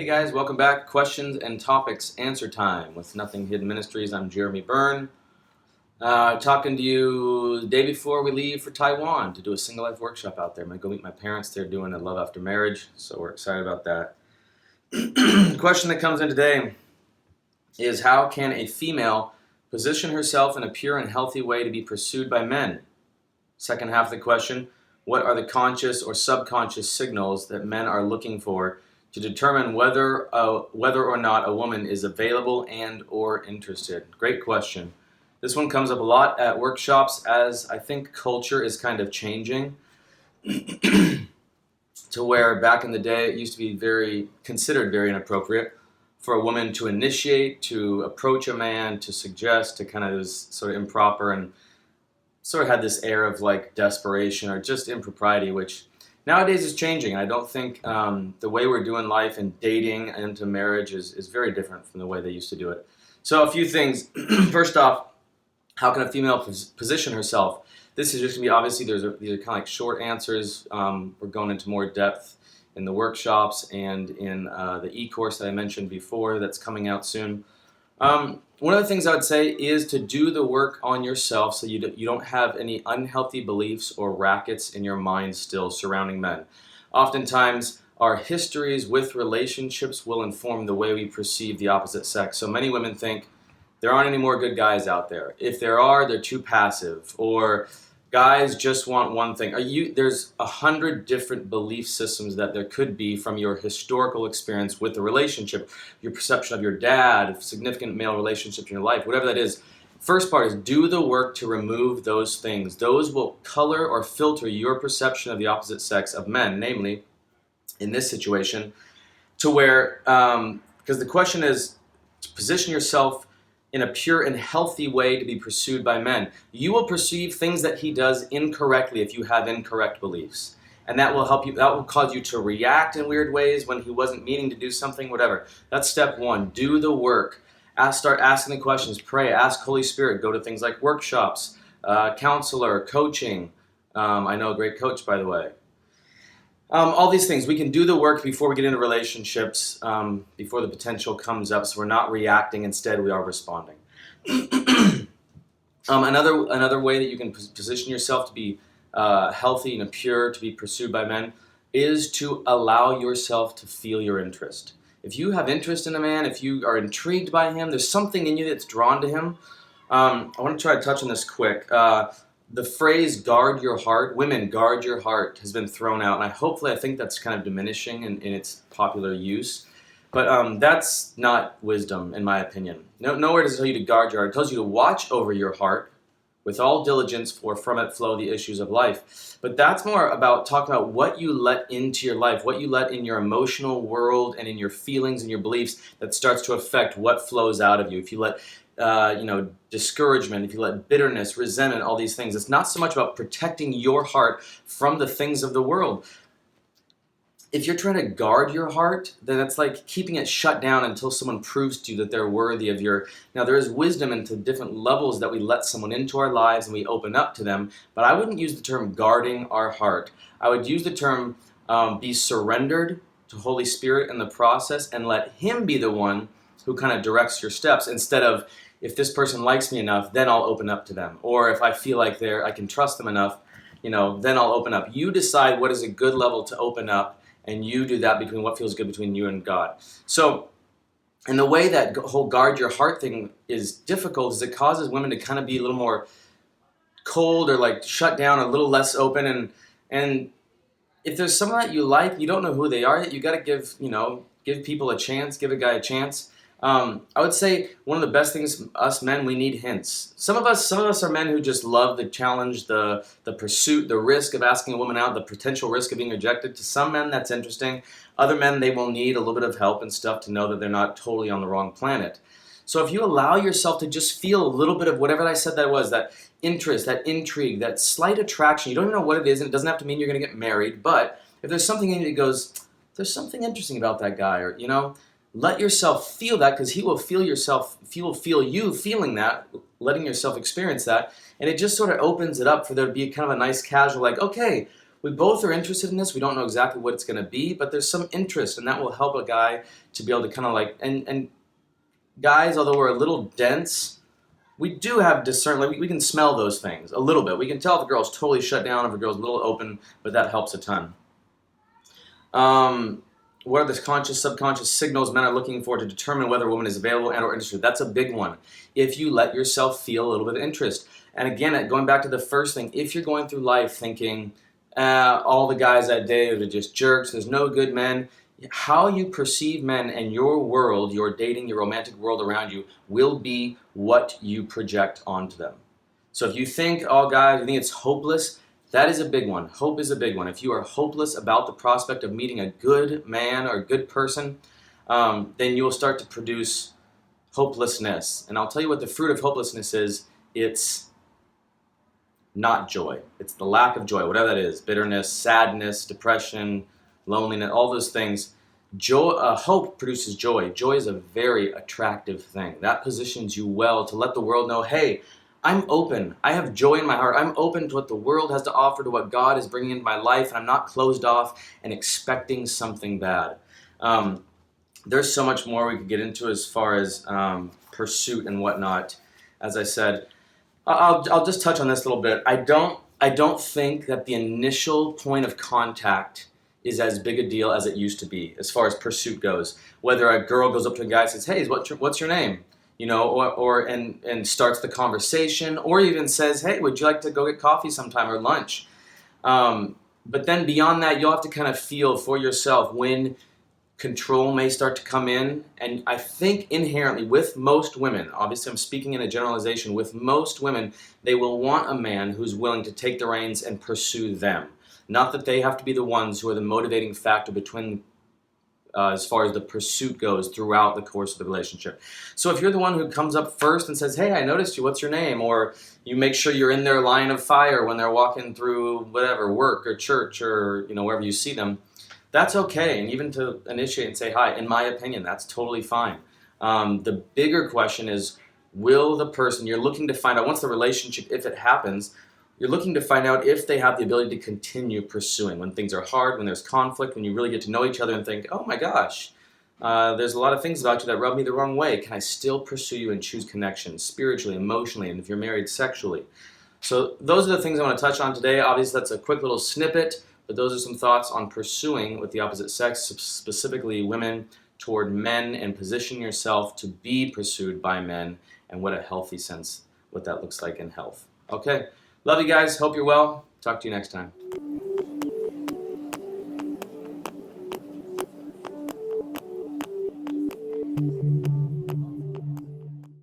guys, welcome back. Questions and topics answer time with Nothing Hidden Ministries. I'm Jeremy Byrne. Talking to you the day before we leave for Taiwan to do a single life workshop out there. I'm going to go meet my parents. They're doing a love after marriage, so we're excited about that. The question that comes in today is, how can a female position herself in a pure and healthy way to be pursued by men? Second half of the question, what are the conscious or subconscious signals that men are looking for to determine whether or not a woman is available and or interested? Great question. This one comes up a lot at workshops, as I think culture is kind of changing to where back in the day it used to be considered very inappropriate for a woman to initiate, to approach a man, to suggest, to kind of was sort of improper and sort of had this air of like desperation or just impropriety, which nowadays is changing. I don't think the way we're doing life and dating into marriage is very different from the way they used to do it. So a few things. First off, how can a female position herself? This is just going to be, obviously, these are kind of like short answers. We're going into more depth in the workshops and in the e-course that I mentioned before that's coming out soon. One of the things I would say is to do the work on yourself so you don't have any unhealthy beliefs or rackets in your mind still surrounding men. Oftentimes, our histories with relationships will inform the way we perceive the opposite sex. So many women think there aren't any more good guys out there. If there are, they're too passive, or guys just want one thing. There's 100 different belief systems that there could be from your historical experience with the relationship, your perception of your dad, significant male relationships in your life, whatever that is. First part is do the work to remove those things. Those will color or filter your perception of the opposite sex of men, namely, in this situation, to where, because the question is to position yourself in a pure and healthy way to be pursued by men. You will perceive things that he does incorrectly if you have incorrect beliefs. And that will help you, that will cause you to react in weird ways when he wasn't meaning to do something, whatever. That's step one. Do the work. Start asking the questions. Pray. Ask Holy Spirit. Go to things like workshops, counselor, coaching. I know a great coach, by the way. All these things. We can do the work before we get into relationships, before the potential comes up, so we're not reacting. Instead, we are responding. Another way that you can position yourself to be healthy and pure, to be pursued by men, is to allow yourself to feel your interest. If you have interest in a man, if you are intrigued by him, there's something in you that's drawn to him. I want to try to touch on this quick. The phrase "guard your heart," women, guard your heart, has been thrown out, and I think that's kind of diminishing in its popular use. But that's not wisdom, in my opinion. Nowhere does it tell you to guard your heart. It tells you to watch over your heart with all diligence, for from it flow the issues of life. But that's more about talking about what you let into your life, what you let in your emotional world and in your feelings and your beliefs that starts to affect what flows out of you. If you let discouragement, if you let bitterness, resentment, all these things. It's not so much about protecting your heart from the things of the world. If you're trying to guard your heart, then it's like keeping it shut down until someone proves to you that they're worthy of your... Now, there is wisdom into different levels that we let someone into our lives and we open up to them, but I wouldn't use the term guarding our heart. I would use the term be surrendered to Holy Spirit in the process and let Him be the one who kind of directs your steps, instead of, if this person likes me enough, then I'll open up to them. Or if I feel like I can trust them enough, then I'll open up. You decide what is a good level to open up, and you do that between what feels good between you and God. So, and the way that whole guard your heart thing is difficult is it causes women to kind of be a little more cold or like shut down, a little less open. And if there's someone that you like, you don't know who they are yet, you got to give people a chance, give a guy a chance. I would say one of the best things, us men, we need hints. Some of us are men who just love the challenge, the pursuit, the risk of asking a woman out, the potential risk of being rejected. To some men, that's interesting. Other men, they will need a little bit of help and stuff to know that they're not totally on the wrong planet. So if you allow yourself to just feel a little bit of whatever I said that was, that interest, that intrigue, that slight attraction, you don't even know what it is, and it doesn't have to mean you're going to get married, but if there's something in you that goes, there's something interesting about that guy, or, let yourself feel that, because he will feel you feeling that, letting yourself experience that, and it just sort of opens it up for there to be kind of a nice casual, like, okay, we both are interested in this. We don't know exactly what it's going to be, but there's some interest, and that will help a guy to be able to kind of like, and guys, although we're a little dense, we do have discernment. Like we can smell those things a little bit. We can tell if a girl's totally shut down, if a girl's a little open, but that helps a ton. What are the conscious, subconscious signals men are looking for to determine whether a woman is available and or interested? That's a big one. If you let yourself feel a little bit of interest. And again, going back to the first thing, if you're going through life thinking, all the guys I date are just jerks, there's no good men, how you perceive men and your world, your dating, your romantic world around you, will be what you project onto them. So if you think, oh guys, you think it's hopeless, that is a big one. Hope is a big one. If you are hopeless about the prospect of meeting a good man or a good person, then you will start to produce hopelessness. And I'll tell you what the fruit of hopelessness is. It's not joy. It's the lack of joy, whatever that is. Bitterness, sadness, depression, loneliness, all those things. Hope produces joy. Joy is a very attractive thing. That positions you well to let the world know, hey, I'm open. I have joy in my heart. I'm open to what the world has to offer, to what God is bringing into my life, and I'm not closed off and expecting something bad. There's so much more we could get into as far as pursuit and whatnot. As I said, I'll just touch on this a little bit. I don't think that the initial point of contact is as big a deal as it used to be as far as pursuit goes. Whether a girl goes up to a guy and says, "Hey, what's your name?" You know, and starts the conversation, or even says, "Hey, would you like to go get coffee sometime or lunch?" But then beyond that, you'll have to kind of feel for yourself when control may start to come in. And I think inherently with most women, obviously I'm speaking in a generalization, with most women, they will want a man who's willing to take the reins and pursue them. Not that they have to be the ones who are the motivating factor between as far as the pursuit goes throughout the course of the relationship. So if you're the one who comes up first and says, "Hey, I noticed you, what's your name?" Or you make sure you're in their line of fire when they're walking through whatever, work or church or wherever you see them, that's okay. And even to initiate and say hi, in my opinion, that's totally fine. The bigger question is, will the person you're looking to find out, once the relationship, if it happens, you're looking to find out if they have the ability to continue pursuing when things are hard, when there's conflict, when you really get to know each other and think, oh my gosh, there's a lot of things about you that rub me the wrong way. Can I still pursue you and choose connection spiritually, emotionally, and if you're married, sexually? So those are the things I want to touch on today. Obviously, that's a quick little snippet, but those are some thoughts on pursuing with the opposite sex, specifically women, toward men, and position yourself to be pursued by men, and what a healthy sense, what that looks like in health. Okay. Love you guys. Hope you're well. Talk to you next time.